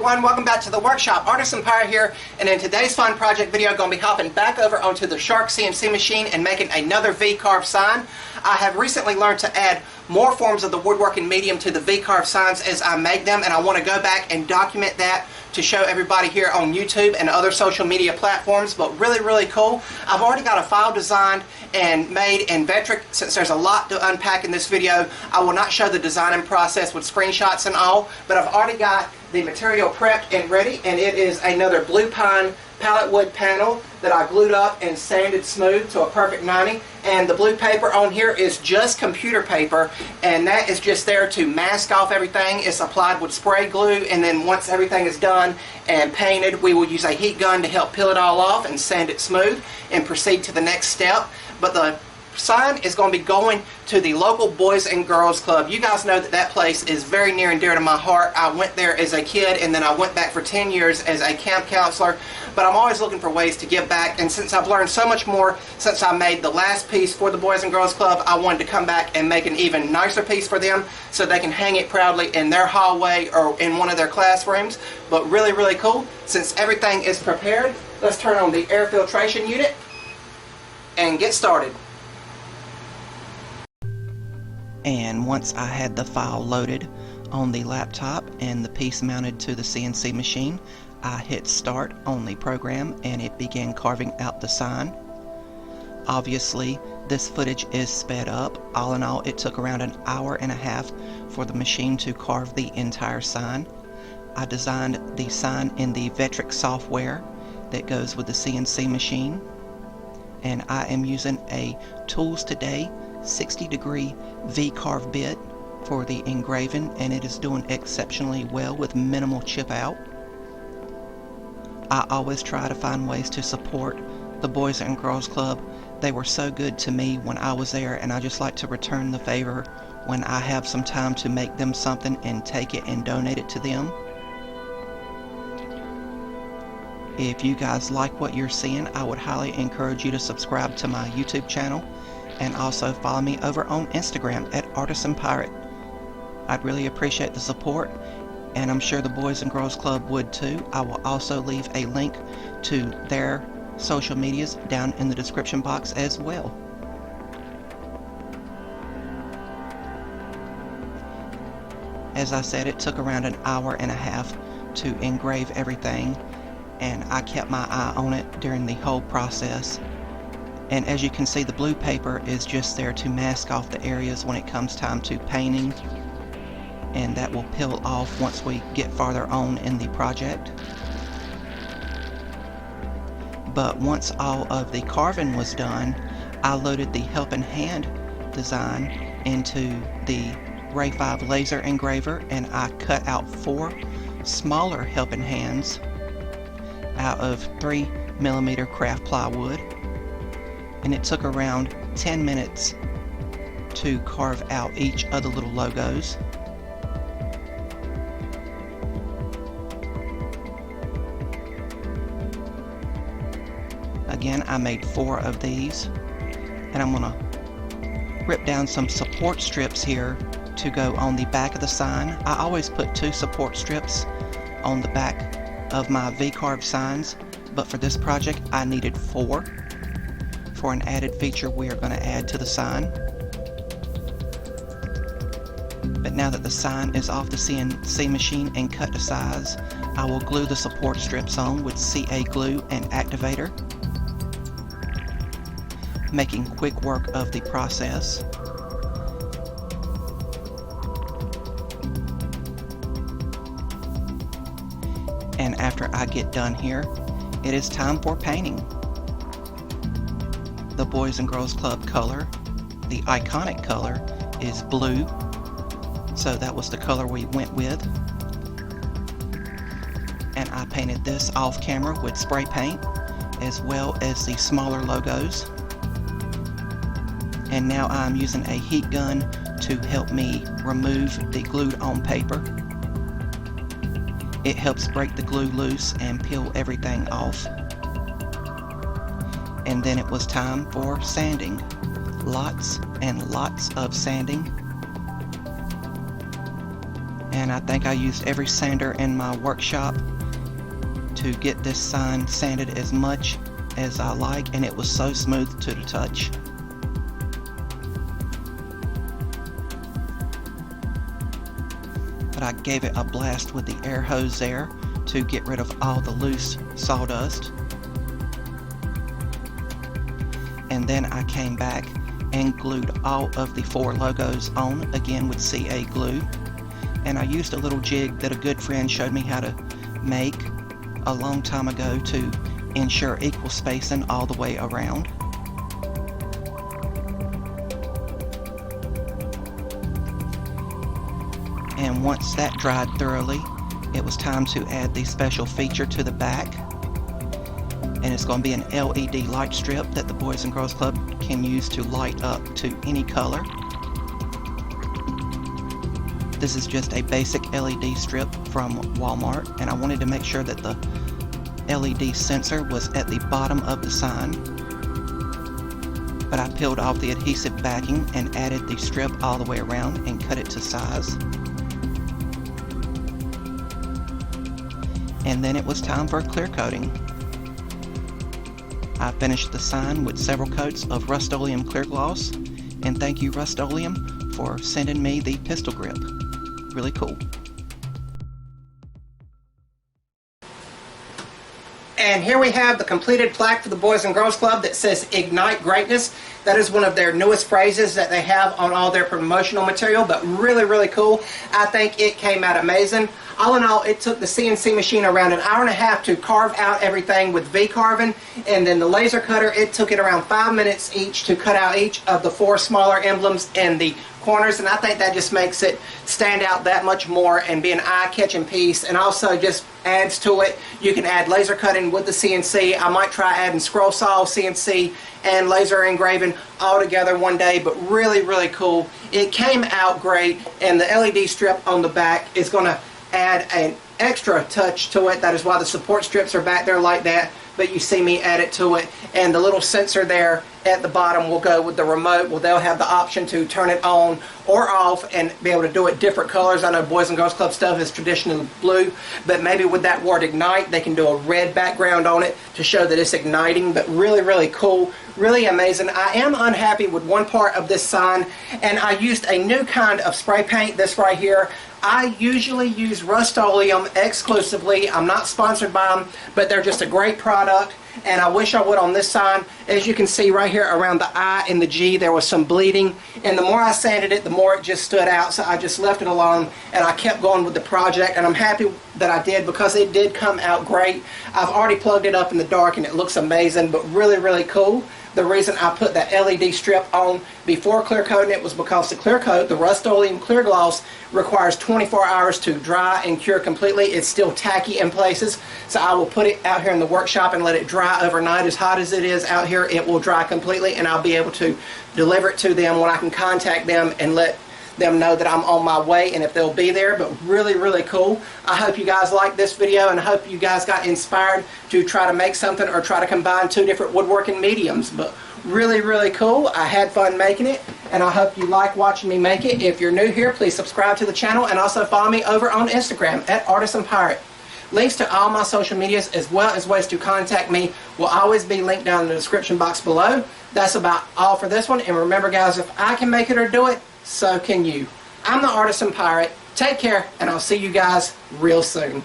everyone, welcome back to the workshop. Artisan Pirate here, and in today's fun project video I'm going to be hopping back over onto the Shark CNC machine and making another V-carve sign. I have recently learned to add more forms of the woodworking medium to the V-carve signs as I make them, and I want to go back and document that to show everybody here on YouTube and other social media platforms. But really cool. I've already got a file designed and made in Vectric. Since there's a lot to unpack in this video, I will not show the designing process with screenshots and all, but I've already got the material prepped and ready, and it is another blue pine pallet wood panel that I glued up and sanded smooth to a perfect 90. And the blue paper on here is just computer paper, and that is just there to mask off everything. It's applied with spray glue, and then once everything is done and painted, we will use a heat gun to help peel it all off and sand it smooth and proceed to the next step. But the sign is going to be going to the local Boys and Girls Club. You guys know that that place is very near and dear to my heart. I went there as a kid, and then I went back for 10 years as a camp counselor. But I'm always looking for ways to give back, and since I've learned so much more since I made the last piece for the Boys and Girls Club, I wanted to come back and make an even nicer piece for them so they can hang it proudly in their hallway or in one of their classrooms. But really cool. Since everything is prepared, let's turn on the air filtration unit and get started. And once I had the file loaded on the laptop and the piece mounted to the CNC machine, I hit start on the program and it began carving out the sign. Obviously, this footage is sped up. All in all, it took around an hour and a half for the machine to carve the entire sign. I designed the sign in the Vectric software that goes with the CNC machine, and I am using a Tools Today 60-degree V-carve bit for the engraving, and it is doing exceptionally well with minimal chip out. I always try to find ways to support the Boys and Girls Club. They were so good to me when I was there, and I just like to return the favor when I have some time to make them something and take it and donate it to them. If you guys like what you're seeing, I would highly encourage you to subscribe to my YouTube channel and also follow me over on Instagram at Artisan Pirate. I'd really appreciate the support, and I'm sure the Boys and Girls Club would too. I will also leave a link to their social medias down in the description box as well. As I said, it took around an hour and a half to engrave everything, and I kept my eye on it during the whole process. And as you can see, the blue paper is just there to mask off the areas when it comes time to painting, and that will peel off once we get farther on in the project. But once all of the carving was done, I loaded the helping hand design into the Ray 5 laser engraver, and I cut out 4 smaller helping hands out of 3mm craft plywood. And it took around 10 minutes to carve out each of the little logos. Again, I made 4 of these, and I'm going to rip down some support strips here to go on the back of the sign. I always put 2 support strips on the back of my V-carve signs, but for this project I needed 4. For an added feature we are going to add to the sign. But now that the sign is off the CNC machine and cut to size, I will glue the support strips on with CA glue and activator, making quick work of the process. And after I get done here, it is time for painting. The Boys and Girls Club color, the iconic color, is blue, so that was the color we went with. And I painted this off camera with spray paint, as well as the smaller logos. And now I'm using a heat gun to help me remove the glued on paper. It helps break the glue loose and peel everything off. And then it was time for sanding. Lots and lots of sanding. And I think I used every sander in my workshop to get this sign sanded as much as I like, and it was so smooth to the touch. But I gave it a blast with the air hose there to get rid of all the loose sawdust. And then I came back and glued all of the 4 logos on, again with CA glue. And I used a little jig that a good friend showed me how to make a long time ago to ensure equal spacing all the way around. And once that dried thoroughly, it was time to add the special feature to the back. And it's going to be an LED light strip that the Boys and Girls Club can use to light up to any color. This is just a basic LED strip from Walmart, and I wanted to make sure that the LED sensor was at the bottom of the sign. But I peeled off the adhesive backing and added the strip all the way around and cut it to size. And then it was time for clear coating. I finished the sign with several coats of Rust-Oleum clear gloss, and thank you Rust-Oleum for sending me the pistol grip. Really cool. And here we have the completed plaque for the Boys and Girls Club that says Ignite Greatness. That is one of their newest phrases that they have on all their promotional material, but really, really cool. I think it came out amazing. All in all, it took the CNC machine around an hour and a half to carve out everything with V-carving, and then the laser cutter, it took it around 5 minutes each to cut out each of the 4 smaller emblems in the corners, and I think that just makes it stand out that much more and be an eye-catching piece, and also just adds to it. You can add laser cutting with the CNC. I might try adding scroll saw, CNC, and laser engraving all together one day, but really, really cool. It came out great, and the LED strip on the back is going to add an extra touch to it. That is why the support strips are back there like that, but you see me add it to it. And the little sensor there at the bottom will go with the remote. Well, they'll have the option to turn it on or off and be able to do it different colors. I know Boys and Girls Club stuff is traditionally blue, but maybe with that word ignite, they can do a red background on it to show that it's igniting. But really, really cool, really amazing. I am unhappy with one part of this sign, and I used a new kind of spray paint, this right here. I usually use Rust-Oleum exclusively. I'm not sponsored by them, but they're just a great product, and I wish I would on this sign. As you can see right here around the I and the G, there was some bleeding, and the more I sanded it, the more it just stood out, so I just left it alone, and I kept going with the project, and I'm happy that I did because it did come out great. I've already plugged it up in the dark, and it looks amazing, but really, really cool. The reason I put that LED strip on before clear coating it was because the clear coat, the Rust-Oleum clear gloss, requires 24 hours to dry and cure completely. It's still tacky in places, so I will put it out here in the workshop and let it dry overnight. As hot as it is out here, it will dry completely, and I'll be able to deliver it to them when I can contact them and let them know that I'm on my way and if they'll be there. But really, really cool. I hope you guys liked this video, and I hope you guys got inspired to try to make something or try to combine 2 different woodworking mediums. But really, really cool. I had fun making it, and I hope you like watching me make it. If you're new here, please subscribe to the channel, and also follow me over on Instagram at Artisan Pirate. Links to all my social medias as well as ways to contact me will always be linked down in the description box below. That's about all for this one, and remember guys, if I can make it or do it, so can you. I'm the Artisan Pirate. Take care, and I'll see you guys real soon.